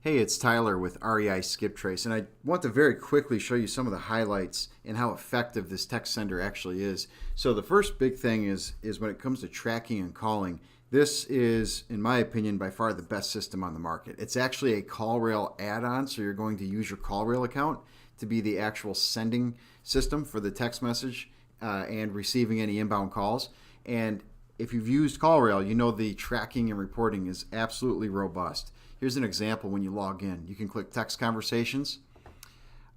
Hey, it's Tyler with REI SkipTrace, and I want to very quickly show you some of the highlights and how effective this text sender actually is. So the first big thing is when it comes to tracking and calling, this is, in my opinion, by far the best system on the market. It's actually a CallRail add-on, so you're going to use your CallRail account to be the actual sending system for the text message and receiving any inbound calls. And if you've used CallRail, you know the tracking and reporting is absolutely robust. Here's an example when you log in. You can click text conversations,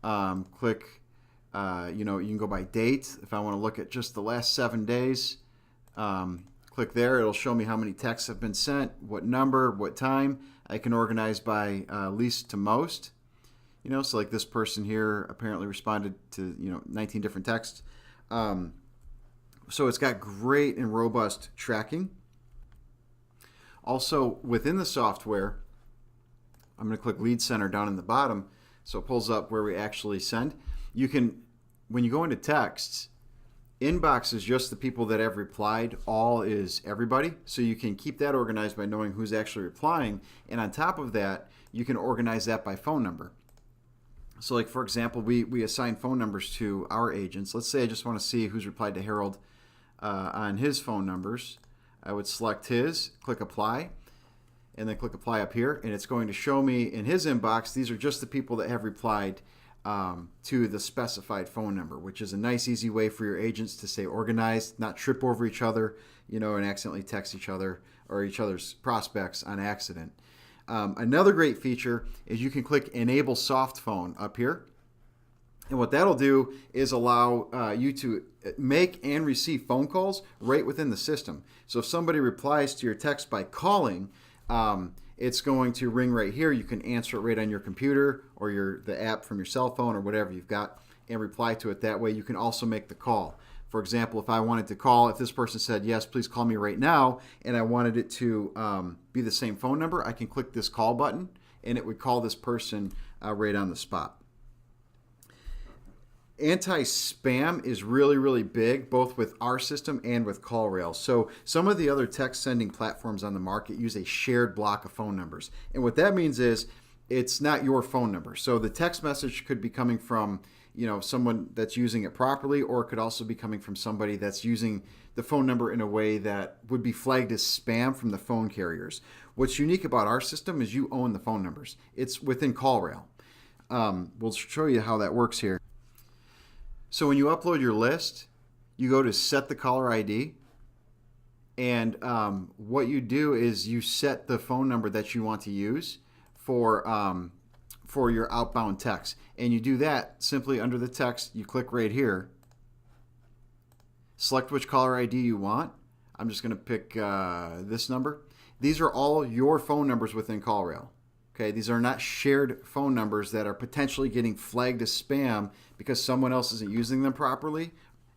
you can go by date. If I want to look at just the last 7 days, click there. It'll show me how many texts have been sent, what number, what time. I can organize by least to most. So like this person here apparently responded to 19 different texts. So it's got great and robust tracking. Also, within the software, I'm going to click Lead Center down in the bottom, so it pulls up where we actually send. You can, when you go into texts, inbox is just the people that have replied, all is everybody, so you can keep that organized by knowing who's actually replying, and on top of that, you can organize that by phone number. So like for example, we assign phone numbers to our agents. Let's say I just want to see who's replied to Harold on his phone numbers. I would select his, click Apply, and then click Apply up here, and it's going to show me in his inbox, these are just the people that have replied to the specified phone number, which is a nice, easy way for your agents to stay organized, not trip over each other, and accidentally text each other or each other's prospects on accident. Another great feature is you can click Enable Soft Phone up here. And what that'll do is allow you to make and receive phone calls right within the system. So if somebody replies to your text by calling, it's going to ring right here. You can answer it right on your computer or the app from your cell phone or whatever you've got and reply to it that way. You can also make the call. For example, if I wanted to call, if this person said, yes, please call me right now, and I wanted it to be the same phone number, I can click this call button and it would call this person right on the spot. Anti-spam is really, really big, both with our system and with CallRail. So some of the other text sending platforms on the market use a shared block of phone numbers. And what that means is it's not your phone number. So the text message could be coming from someone that's using it properly, or it could also be coming from somebody that's using the phone number in a way that would be flagged as spam from the phone carriers. What's unique about our system is you own the phone numbers. It's within CallRail. We'll show you how that works here. So when you upload your list, you go to set the caller ID, and what you do is you set the phone number that you want to use for your outbound text. And you do that simply under the text. You click right here, select which caller ID you want. I'm just going to pick this number. These are all your phone numbers within CallRail. Okay, these are not shared phone numbers that are potentially getting flagged as spam because someone else isn't using them properly,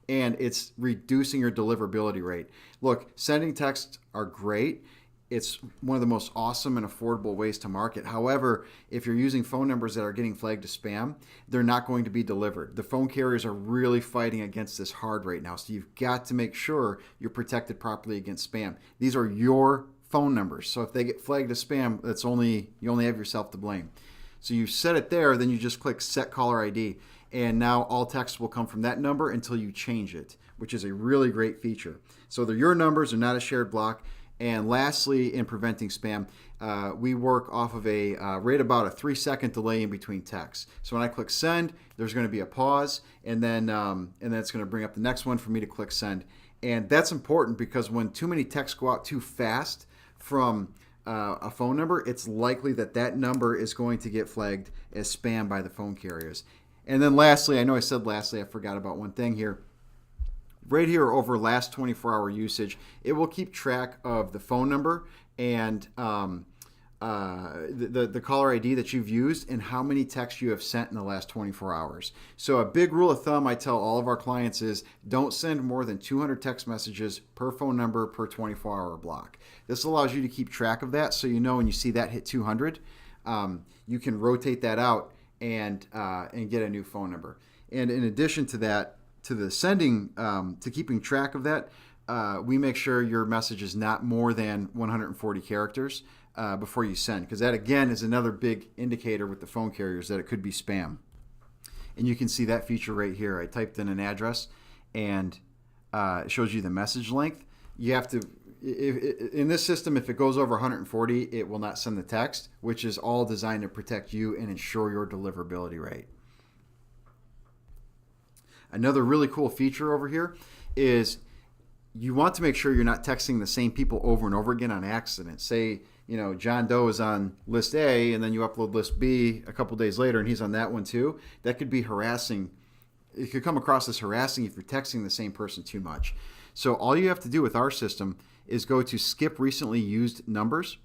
and it's reducing your deliverability rate. Look, sending texts are great. It's one of the most awesome and affordable ways to market. However, if you're using phone numbers that are getting flagged as spam, they're not going to be delivered. The phone carriers are really fighting against this hard right now, so you've got to make sure you're protected properly against spam. These are your phone numbers, so if they get flagged as spam, you only have yourself to blame. So you set it there, then you just click Set Caller ID, and now all text will come from that number until you change it, which is a really great feature. So they're your numbers, they're not a shared block. And lastly, in preventing spam, we work off of a right about a 3-second delay in between texts. So when I click send, there's going to be a pause, and then it's going to bring up the next one for me to click send. And that's important because when too many texts go out too fast from a phone number, it's likely that number is going to get flagged as spam by the phone carriers. And then lastly, I know I said lastly, I forgot about one thing here. Right here over last 24-hour usage, it will keep track of the phone number and the caller ID that you've used and how many texts you have sent in the last 24 hours. So a big rule of thumb I tell all of our clients is don't send more than 200 text messages per phone number per 24-hour block. This allows you to keep track of that, so when you see that hit 200, you can rotate that out and get a new phone number. And in addition to that, to the sending, to keeping track of that, we make sure your message is not more than 140 characters. before you send, because that again is another big indicator with the phone carriers that it could be spam. And you can see that feature right here. I typed in an address and it shows you the message length. You have to, in this system, if it goes over 140, it will not send the text, which is all designed to protect you and ensure your deliverability rate. Another really cool feature over here is you want to make sure you're not texting the same people over and over again on accident. Say, John Doe is on list A and then you upload list B a couple days later and he's on that one too. That could be harassing. It could come across as harassing if you're texting the same person too much. So all you have to do with our system is go to skip recently used numbers,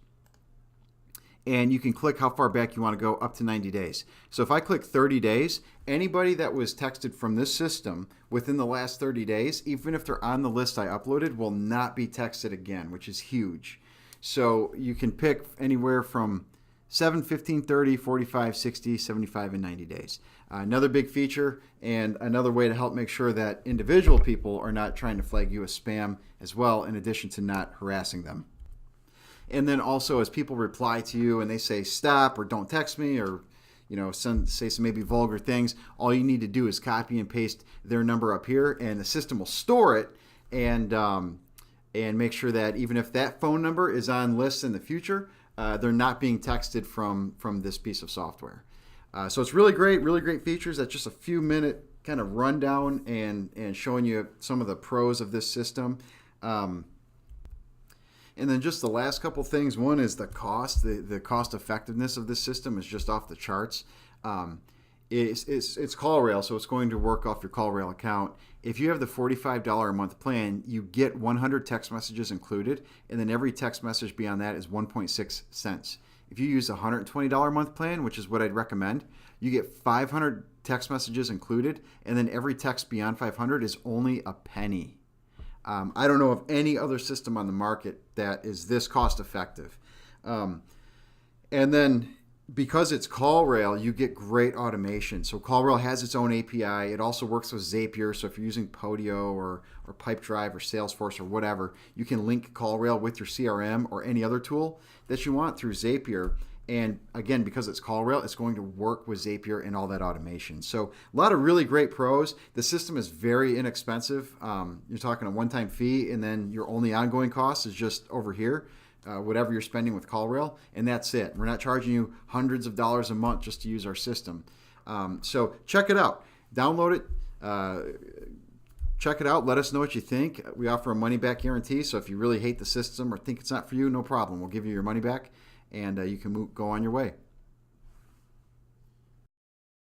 and you can click how far back you want to go, up to 90 days. So if I click 30 days, anybody that was texted from this system within the last 30 days, even if they're on the list I uploaded, will not be texted again, which is huge. So you can pick anywhere from 7, 15, 30, 45, 60, 75, and 90 days. Another big feature and another way to help make sure that individual people are not trying to flag you as spam as well, in addition to not harassing them. And then also, as people reply to you and they say stop or don't text me, or say some maybe vulgar things, all you need to do is copy and paste their number up here, and the system will store it and make sure that even if that phone number is on lists in the future, they're not being texted from this piece of software. So it's really great features. That's just a few minute kind of rundown and showing you some of the pros of this system. And then just the last couple things. One is the cost. The cost effectiveness of this system is just off the charts. It's CallRail, so it's going to work off your CallRail account. If you have the $45 a month plan, you get 100 text messages included, and then every text message beyond that is 1.6 cents. If you use a $120 a month plan, which is what I'd recommend, you get 500 text messages included, and then every text beyond 500 is only a penny. I don't know of any other system on the market that is this cost effective. And then because it's CallRail, you get great automation. So CallRail has its own API. It also works with Zapier. So if you're using Podio or Pipedrive or Salesforce or whatever, you can link CallRail with your CRM or any other tool that you want through Zapier. And again, because it's CallRail, it's going to work with Zapier and all that automation. So a lot of really great pros. The system is very inexpensive. You're talking a one-time fee, and then your only ongoing cost is just over here. Whatever you're spending with CallRail, and that's it. We're not charging you hundreds of dollars a month just to use our system. So check it out. Download it. Check it out. Let us know what you think. We offer a money-back guarantee, so if you really hate the system or think it's not for you, no problem. We'll give you your money back, and you can go on your way.